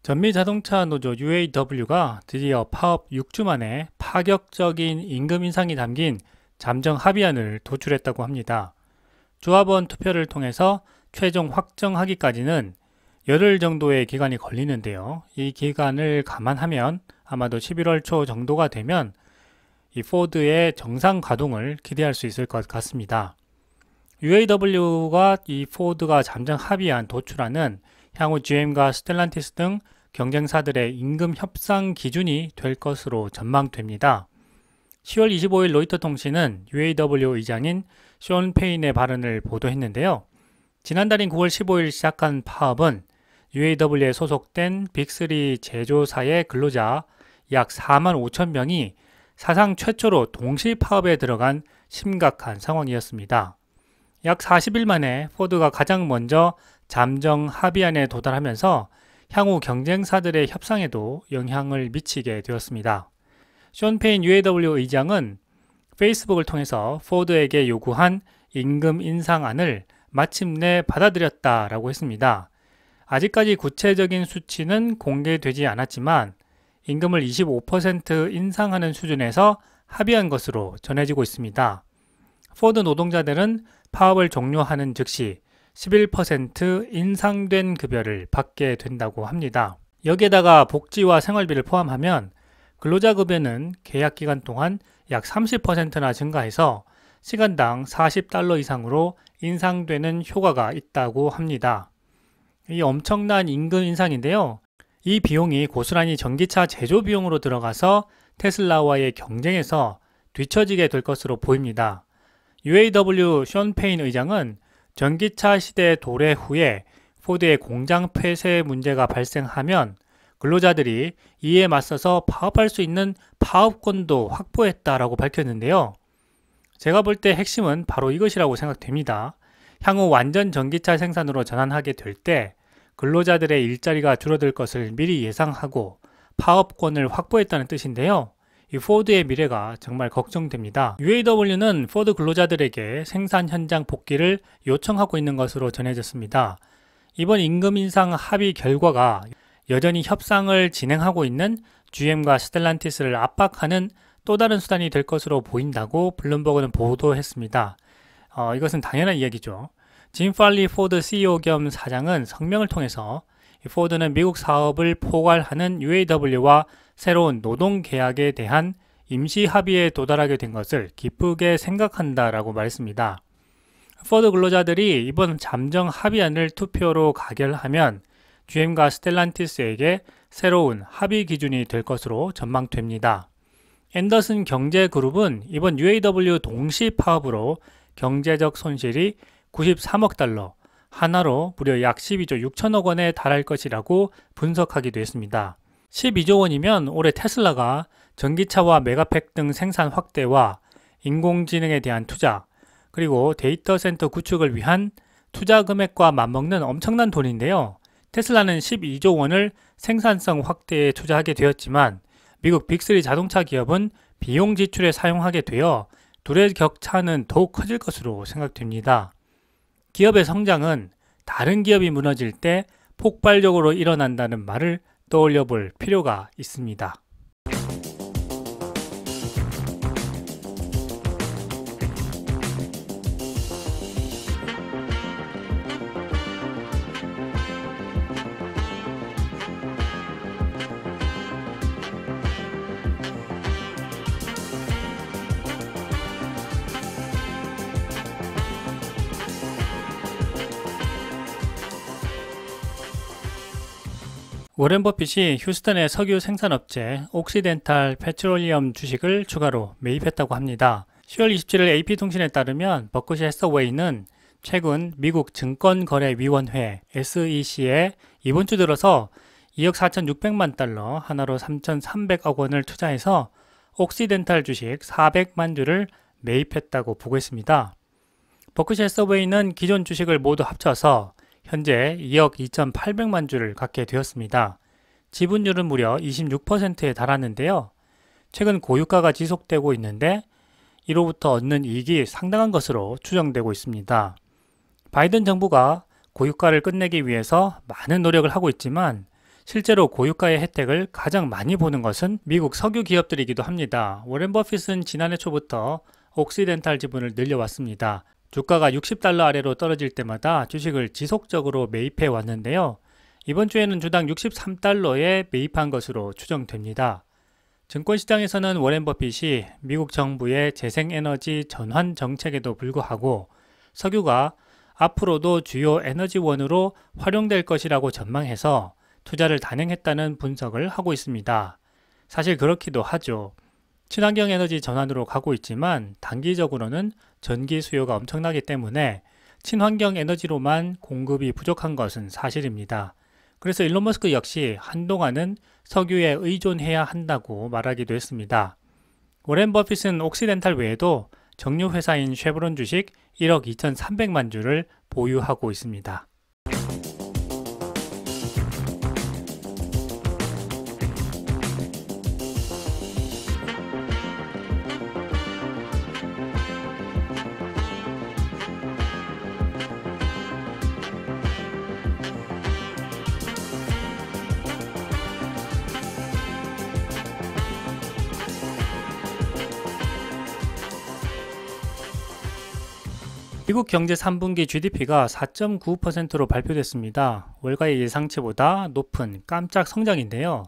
전미자동차 노조 UAW가 드디어 파업 6주 만에 파격적인 임금 인상이 담긴 잠정 합의안을 도출했다고 합니다. 조합원 투표를 통해서 최종 확정하기까지는 열흘 정도의 기간이 걸리는데요. 이 기간을 감안하면 아마도 11월 초 정도가 되면 이 포드의 정상 가동을 기대할 수 있을 것 같습니다. UAW가 이 포드가 잠정 합의안 도출안은 향후 GM과 스텔란티스 등 경쟁사들의 임금 협상 기준이 될 것으로 전망됩니다. 10월 25일 로이터 통신은 UAW 의장인 션 페인의 발언을 보도했는데요. 지난달인 9월 15일 시작한 파업은 UAW에 소속된 빅3 제조사의 근로자 약 4만 5천 명이 사상 최초로 동시 파업에 들어간 심각한 상황이었습니다. 약 40일 만에 포드가 가장 먼저 잠정 합의안에 도달하면서 향후 경쟁사들의 협상에도 영향을 미치게 되었습니다. 션 페인 UAW 의장은 페이스북을 통해서 포드에게 요구한 임금 인상안을 마침내 받아들였다라고 했습니다. 아직까지 구체적인 수치는 공개되지 않았지만 임금을 25% 인상하는 수준에서 합의한 것으로 전해지고 있습니다. 포드 노동자들은 파업을 종료하는 즉시 11% 인상된 급여를 받게 된다고 합니다. 여기에다가 복지와 생활비를 포함하면 근로자 급여는 계약 기간 동안 약 30%나 증가해서 시간당 $40 이상으로 인상되는 효과가 있다고 합니다. 이 엄청난 임금 인상인데요. 이 비용이 고스란히 전기차 제조 비용으로 들어가서 테슬라와의 경쟁에서 뒤처지게 될 것으로 보입니다. UAW 션 페인 의장은 전기차 시대 도래 후에 포드의 공장 폐쇄 문제가 발생하면 근로자들이 이에 맞서서 파업할 수 있는 파업권도 확보했다라고 밝혔는데요. 제가 볼 때 핵심은 바로 이것이라고 생각됩니다. 향후 완전 전기차 생산으로 전환하게 될 때 근로자들의 일자리가 줄어들 것을 미리 예상하고 파업권을 확보했다는 뜻인데요. 이 포드의 미래가 정말 걱정됩니다. UAW는 포드 근로자들에게 생산 현장 복귀를 요청하고 있는 것으로 전해졌습니다. 이번 임금 인상 합의 결과가 여전히 협상을 진행하고 있는 GM과 스텔란티스를 압박하는 또 다른 수단이 될 것으로 보인다고 블룸버그는 보도했습니다. 이것은 당연한 이야기죠. 짐 팔리 포드 CEO 겸 사장은 성명을 통해서 포드는 미국 사업을 포괄하는 UAW와 새로운 노동계약에 대한 임시 합의에 도달하게 된 것을 기쁘게 생각한다라고 말했습니다. 포드 근로자들이 이번 잠정 합의안을 투표로 가결하면 GM과 스텔란티스에게 새로운 합의 기준이 될 것으로 전망됩니다. 앤더슨 경제그룹은 이번 UAW 동시 파업으로 경제적 손실이 93억 달러, 하나로 무려 약 12조 6천억 원에 달할 것이라고 분석하기도 했습니다. 12조 원이면 올해 테슬라가 전기차와 메가팩 등 생산 확대와 인공지능에 대한 투자, 그리고 데이터 센터 구축을 위한 투자 금액과 맞먹는 엄청난 돈인데요. 테슬라는 12조 원을 생산성 확대에 투자하게 되었지만 미국 빅3 자동차 기업은 비용 지출에 사용하게 되어 둘의 격차는 더욱 커질 것으로 생각됩니다. 기업의 성장은 다른 기업이 무너질 때 폭발적으로 일어난다는 말을 떠올려 볼 필요가 있습니다. 워렌 버핏이 휴스턴의 석유 생산업체 옥시덴탈 페트롤리엄 주식을 추가로 매입했다고 합니다. 10월 27일 AP통신에 따르면 버크셔 해서웨이는 최근 미국 증권거래위원회 SEC에 이번 주 들어서 2억 4,600만 달러, 하나로 3,300억 원을 투자해서 옥시덴탈 주식 400만 주를 매입했다고 보고했습니다. 버크셔 해서웨이는 기존 주식을 모두 합쳐서 현재 2억 2,800만 주를 갖게 되었습니다. 지분율은 무려 26%에 달하는데요. 최근 고유가가 지속되고 있는데 이로부터 얻는 이익이 상당한 것으로 추정되고 있습니다. 바이든 정부가 고유가를 끝내기 위해서 많은 노력을 하고 있지만 실제로 고유가의 혜택을 가장 많이 보는 것은 미국 석유 기업들이기도 합니다. 워렌 버핏은 지난해 초부터 옥시덴탈 지분을 늘려왔습니다. 주가가 $60 아래로 떨어질 때마다 주식을 지속적으로 매입해 왔는데요. 이번 주에는 주당 $63에 매입한 것으로 추정됩니다. 증권시장에서는 워렌 버핏이 미국 정부의 재생에너지 전환 정책에도 불구하고 석유가 앞으로도 주요 에너지원으로 활용될 것이라고 전망해서 투자를 단행했다는 분석을 하고 있습니다. 사실 그렇기도 하죠. 친환경 에너지 전환으로 가고 있지만 단기적으로는 전기 수요가 엄청나기 때문에 친환경 에너지로만 공급이 부족한 것은 사실입니다. 그래서 일론 머스크 역시 한동안은 석유에 의존해야 한다고 말하기도 했습니다. 워렌 버핏은 옥시덴탈 외에도 정유 회사인 쉐브론 주식 1억 2,300만 주를 보유하고 있습니다. 미국 경제 3분기 GDP가 4.9%로 발표됐습니다. 월가의 예상치보다 높은 깜짝 성장인데요.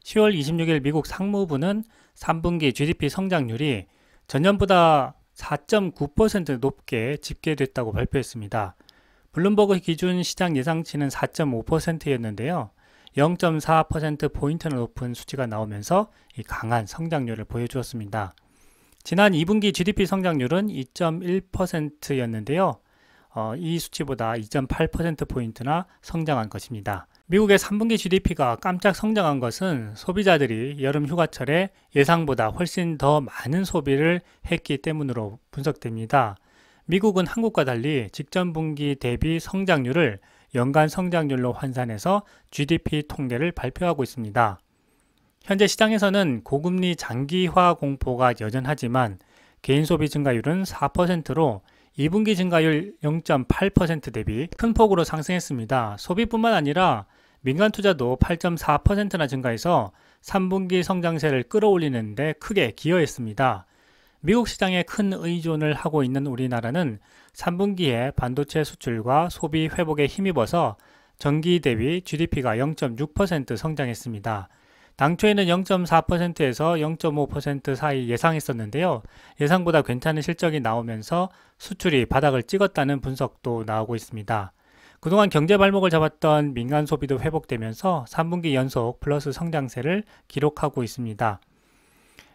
10월 26일 미국 상무부는 3분기 GDP 성장률이 전년보다 4.9% 높게 집계됐다고 발표했습니다. 블룸버그 기준 시장 예상치는 4.5%였는데요. 0.4%포인트나 높은 수치가 나오면서 이 강한 성장률을 보여주었습니다. 지난 2분기 GDP 성장률은 2.1%였는데요. 이 수치보다 2.8%포인트나 성장한 것입니다. 미국의 3분기 GDP가 깜짝 성장한 것은 소비자들이 여름 휴가철에 예상보다 훨씬 더 많은 소비를 했기 때문으로 분석됩니다. 미국은 한국과 달리 직전 분기 대비 성장률을 연간 성장률로 환산해서 GDP 통계를 발표하고 있습니다. 현재 시장에서는 고금리 장기화 공포가 여전하지만 개인 소비 증가율은 4%로 2분기 증가율 0.8% 대비 큰 폭으로 상승했습니다. 소비뿐만 아니라 민간 투자도 8.4%나 증가해서 3분기 성장세를 끌어올리는 데 크게 기여했습니다. 미국 시장에 큰 의존을 하고 있는 우리나라는 3분기에 반도체 수출과 소비 회복에 힘입어서 전기 대비 GDP가 0.6% 성장했습니다. 당초에는 0.4%에서 0.5% 사이 예상했었는데요. 예상보다 괜찮은 실적이 나오면서 수출이 바닥을 찍었다는 분석도 나오고 있습니다. 그동안 경제 발목을 잡았던 민간 소비도 회복되면서 3분기 연속 플러스 성장세를 기록하고 있습니다.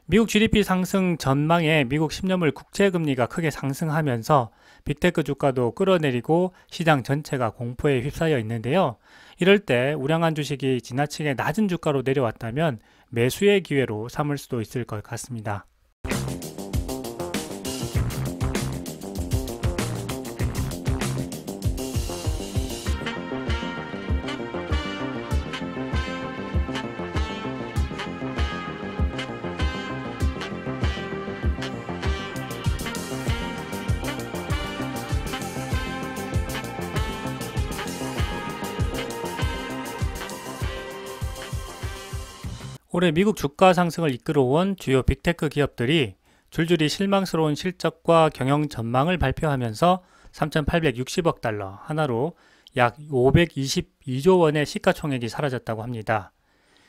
미국 GDP 상승 전망에 미국 10년물 국채금리가 크게 상승하면서 빅테크 주가도 끌어내리고 시장 전체가 공포에 휩싸여 있는데요. 이럴 때 우량한 주식이 지나치게 낮은 주가로 내려왔다면 매수의 기회로 삼을 수도 있을 것 같습니다. 올해 미국 주가 상승을 이끌어온 주요 빅테크 기업들이 줄줄이 실망스러운 실적과 경영 전망을 발표하면서 3,860억 달러 하나로 약 522조 원의 시가총액이 사라졌다고 합니다.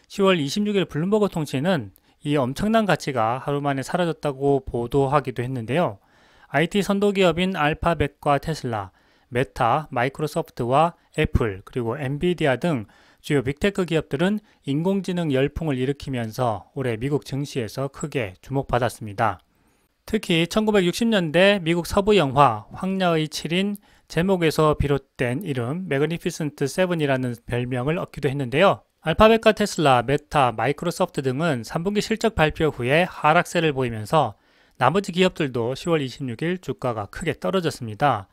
10월 26일 블룸버그 통신은 이 엄청난 가치가 하루 만에 사라졌다고 보도하기도 했는데요. IT 선도기업인 알파벳과 테슬라, 메타, 마이크로소프트와 애플, 그리고 엔비디아 등 주요 빅테크 기업들은 인공지능 열풍을 일으키면서 올해 미국 증시에서 크게 주목받았습니다. 특히 1960년대 미국 서부 영화 황야의 7인 제목에서 비롯된 이름 매그니피센트 7이라는 별명을 얻기도 했는데요. 알파벳과 테슬라, 메타, 마이크로소프트 등은 3분기 실적 발표 후에 하락세를 보이면서 나머지 기업들도 10월 26일 주가가 크게 떨어졌습니다.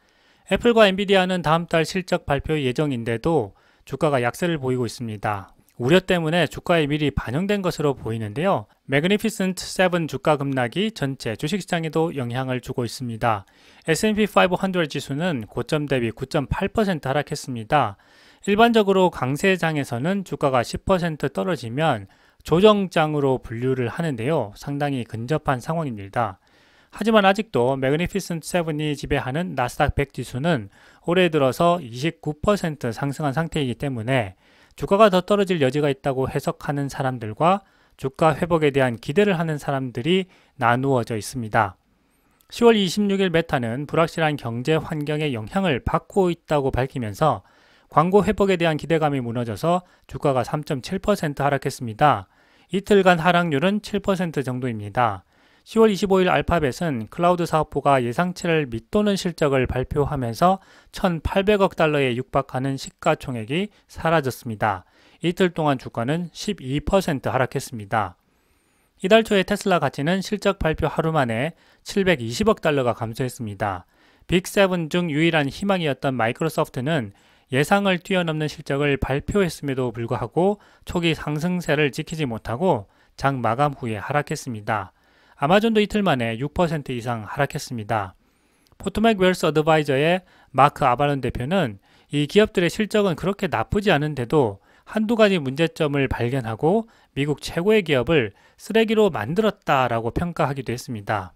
애플과 엔비디아는 다음 달 실적 발표 예정인데도 주가가 약세를 보이고 있습니다. 우려 때문에 주가에 미리 반영된 것으로 보이는데요. 매그니피센트 7 주가 급락이 전체 주식시장에도 영향을 주고 있습니다. S&P 500 지수는 고점 대비 9.8% 하락했습니다. 일반적으로 강세장에서는 주가가 10% 떨어지면 조정장으로 분류를 하는데요. 상당히 근접한 상황입니다. 하지만 아직도 매그니피센트 7이 지배하는 나스닥 100 지수는 올해 들어서 29% 상승한 상태이기 때문에 주가가 더 떨어질 여지가 있다고 해석하는 사람들과 주가 회복에 대한 기대를 하는 사람들이 나누어져 있습니다. 10월 26일 메타는 불확실한 경제 환경의 영향을 받고 있다고 밝히면서 광고 회복에 대한 기대감이 무너져서 주가가 3.7% 하락했습니다. 이틀간 하락률은 7% 정도입니다. 10월 25일 알파벳은 클라우드 사업부가 예상치를 밑도는 실적을 발표하면서 1,800억 달러에 육박하는 시가총액이 사라졌습니다. 이틀 동안 주가는 12% 하락했습니다. 이달 초에 테슬라 가치는 실적 발표 하루 만에 720억 달러가 감소했습니다. 빅7 중 유일한 희망이었던 마이크로소프트는 예상을 뛰어넘는 실적을 발표했음에도 불구하고 초기 상승세를 지키지 못하고 장 마감 후에 하락했습니다. 아마존도 이틀 만에 6% 이상 하락했습니다. 포토맥 웰스 어드바이저의 마크 아발론 대표는 이 기업들의 실적은 그렇게 나쁘지 않은데도 한두 가지 문제점을 발견하고 미국 최고의 기업을 쓰레기로 만들었다라고 평가하기도 했습니다.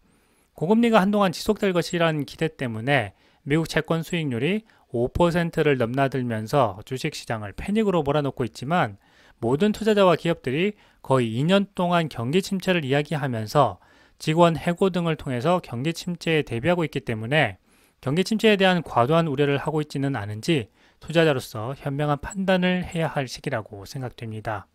고금리가 한동안 지속될 것이라는 기대 때문에 미국 채권 수익률이 5%를 넘나들면서 주식시장을 패닉으로 몰아넣고 있지만 모든 투자자와 기업들이 거의 2년 동안 경기 침체를 이야기하면서 직원 해고 등을 통해서 경기 침체에 대비하고 있기 때문에 경기 침체에 대한 과도한 우려를 하고 있지는 않은지 투자자로서 현명한 판단을 해야 할 시기라고 생각됩니다.